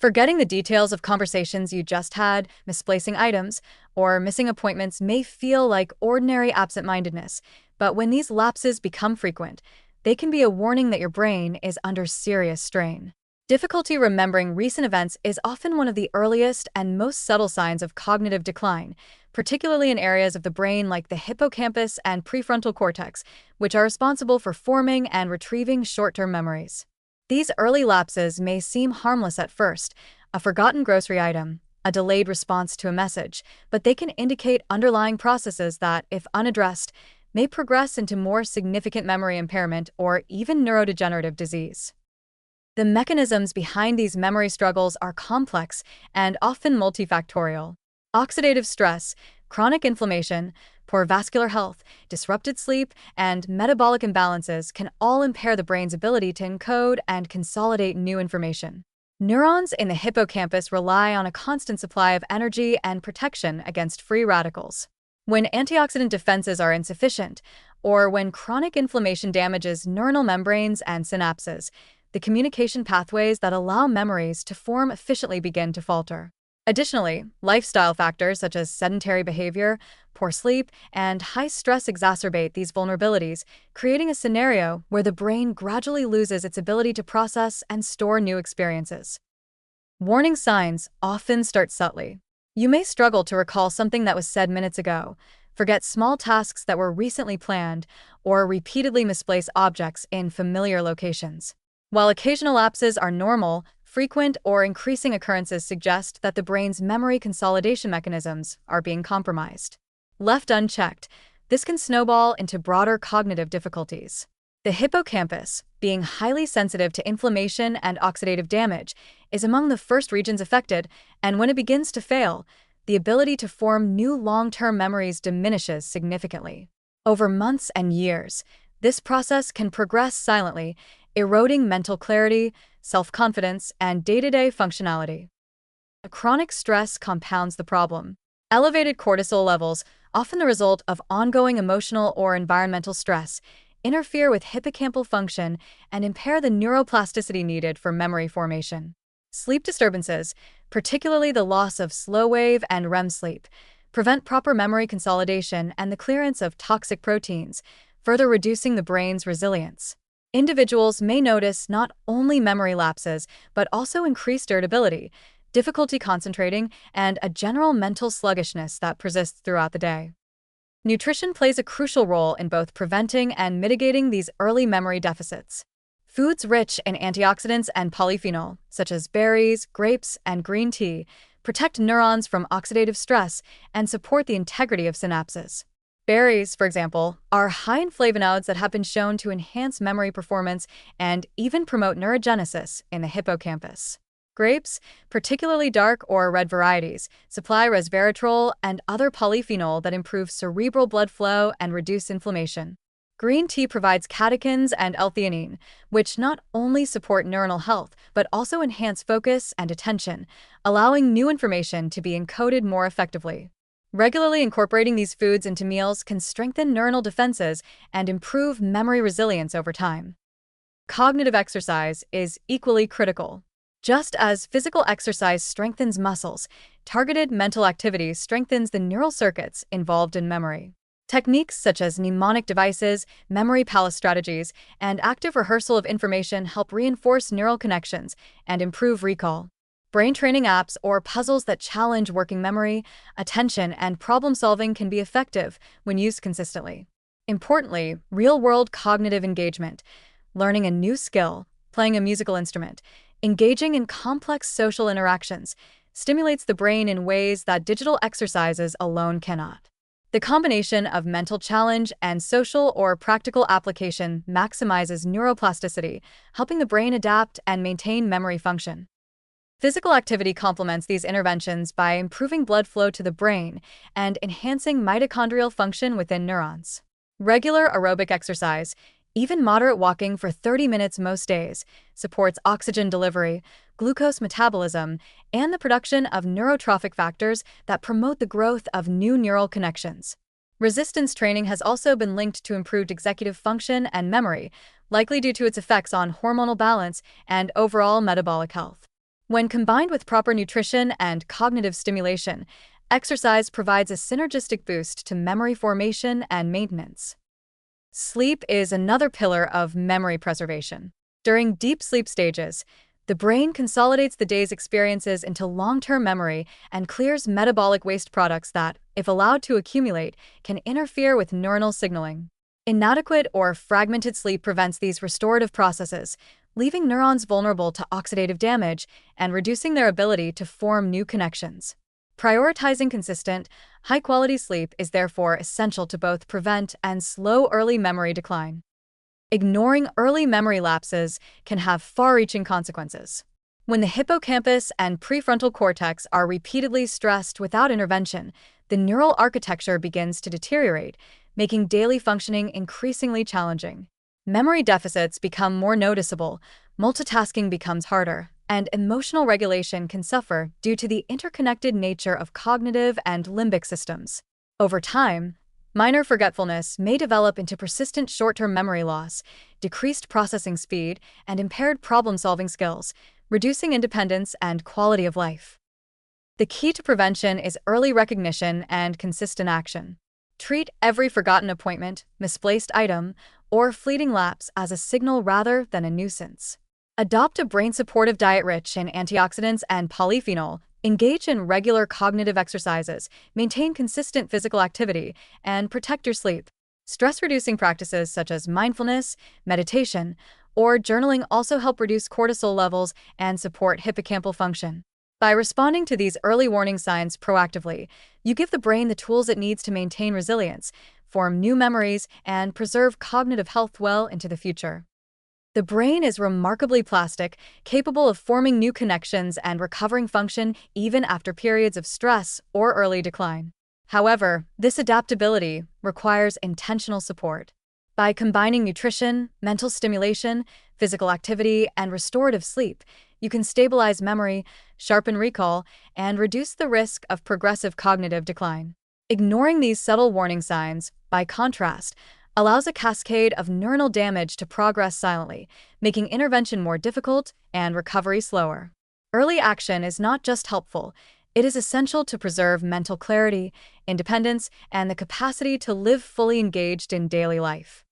Forgetting the details of conversations you just had, misplacing items, or missing appointments may feel like ordinary absent-mindedness, but when these lapses become frequent, they can be a warning that your brain is under serious strain. Difficulty remembering recent events is often one of the earliest and most subtle signs of cognitive decline, particularly in areas of the brain like the hippocampus and prefrontal cortex, which are responsible for forming and retrieving short-term memories. These early lapses may seem harmless at first, a forgotten grocery item, a delayed response to a message, but they can indicate underlying processes that, if unaddressed, may progress into more significant memory impairment or even neurodegenerative disease. The mechanisms behind these memory struggles are complex and often multifactorial. Oxidative stress, chronic inflammation, poor vascular health, disrupted sleep, and metabolic imbalances can all impair the brain's ability to encode and consolidate new information. Neurons in the hippocampus rely on a constant supply of energy and protection against free radicals. When antioxidant defenses are insufficient, or when chronic inflammation damages neuronal membranes and synapses, the communication pathways that allow memories to form efficiently begin to falter. Additionally, lifestyle factors such as sedentary behavior, poor sleep, and high stress exacerbate these vulnerabilities, creating a scenario where the brain gradually loses its ability to process and store new experiences. Warning signs often start subtly. You may struggle to recall something that was said minutes ago, forget small tasks that were recently planned, or repeatedly misplace objects in familiar locations. While occasional lapses are normal, frequent or increasing occurrences suggest that the brain's memory consolidation mechanisms are being compromised. Left unchecked, this can snowball into broader cognitive difficulties. The hippocampus, being highly sensitive to inflammation and oxidative damage, is among the first regions affected, and when it begins to fail, the ability to form new long-term memories diminishes significantly. Over months and years, this process can progress silently, eroding mental clarity, self-confidence, and day-to-day functionality. Chronic stress compounds the problem. Elevated cortisol levels, often the result of ongoing emotional or environmental stress, interfere with hippocampal function and impair the neuroplasticity needed for memory formation. Sleep disturbances, particularly the loss of slow-wave and REM sleep, prevent proper memory consolidation and the clearance of toxic proteins, further reducing the brain's resilience. Individuals may notice not only memory lapses, but also increased irritability, difficulty concentrating, and a general mental sluggishness that persists throughout the day. Nutrition plays a crucial role in both preventing and mitigating these early memory deficits. Foods rich in antioxidants and polyphenol, such as berries, grapes, and green tea, protect neurons from oxidative stress and support the integrity of synapses. Berries, for example, are high in flavonoids that have been shown to enhance memory performance and even promote neurogenesis in the hippocampus. Grapes, particularly dark or red varieties, supply resveratrol and other polyphenol that improve cerebral blood flow and reduce inflammation. Green tea provides catechins and L-theanine, which not only support neuronal health but also enhance focus and attention, allowing new information to be encoded more effectively. Regularly incorporating these foods into meals can strengthen neuronal defenses and improve memory resilience over time. Cognitive exercise is equally critical. Just as physical exercise strengthens muscles, targeted mental activity strengthens the neural circuits involved in memory. Techniques such as mnemonic devices, memory palace strategies, and active rehearsal of information help reinforce neural connections and improve recall. Brain training apps or puzzles that challenge working memory, attention, and problem-solving can be effective when used consistently. Importantly, real-world cognitive engagement, learning a new skill, playing a musical instrument, engaging in complex social interactions, stimulates the brain in ways that digital exercises alone cannot. The combination of mental challenge and social or practical application maximizes neuroplasticity, helping the brain adapt and maintain memory function. Physical activity complements these interventions by improving blood flow to the brain and enhancing mitochondrial function within neurons. Regular aerobic exercise, even moderate walking for 30 minutes most days, supports oxygen delivery, glucose metabolism, and the production of neurotrophic factors that promote the growth of new neural connections. Resistance training has also been linked to improved executive function and memory, likely due to its effects on hormonal balance and overall metabolic health. When combined with proper nutrition and cognitive stimulation, exercise provides a synergistic boost to memory formation and maintenance. Sleep is another pillar of memory preservation. During deep sleep stages, the brain consolidates the day's experiences into long-term memory and clears metabolic waste products that, if allowed to accumulate, can interfere with neuronal signaling. Inadequate or fragmented sleep prevents these restorative processes, leaving neurons vulnerable to oxidative damage and reducing their ability to form new connections. Prioritizing consistent, high-quality sleep is therefore essential to both prevent and slow early memory decline. Ignoring early memory lapses can have far-reaching consequences. When the hippocampus and prefrontal cortex are repeatedly stressed without intervention, the neural architecture begins to deteriorate, making daily functioning increasingly challenging. Memory deficits become more noticeable, multitasking becomes harder, and emotional regulation can suffer due to the interconnected nature of cognitive and limbic systems. Over time, minor forgetfulness may develop into persistent short-term memory loss, decreased processing speed, and impaired problem-solving skills, reducing independence and quality of life. The key to prevention is early recognition and consistent action. Treat every forgotten appointment, misplaced item, or fleeting lapse as a signal rather than a nuisance. Adopt a brain-supportive diet rich in antioxidants and polyphenol, engage in regular cognitive exercises, maintain consistent physical activity, and protect your sleep. Stress-reducing practices such as mindfulness, meditation, or journaling also help reduce cortisol levels and support hippocampal function. By responding to these early warning signs proactively, you give the brain the tools it needs to maintain resilience, form new memories, and preserve cognitive health well into the future. The brain is remarkably plastic, capable of forming new connections and recovering function even after periods of stress or early decline. However, this adaptability requires intentional support. By combining nutrition, mental stimulation, physical activity, and restorative sleep, you can stabilize memory, sharpen recall, and reduce the risk of progressive cognitive decline. Ignoring these subtle warning signs, by contrast, allows a cascade of neuronal damage to progress silently, making intervention more difficult and recovery slower. Early action is not just helpful, it is essential to preserve mental clarity, independence, and the capacity to live fully engaged in daily life.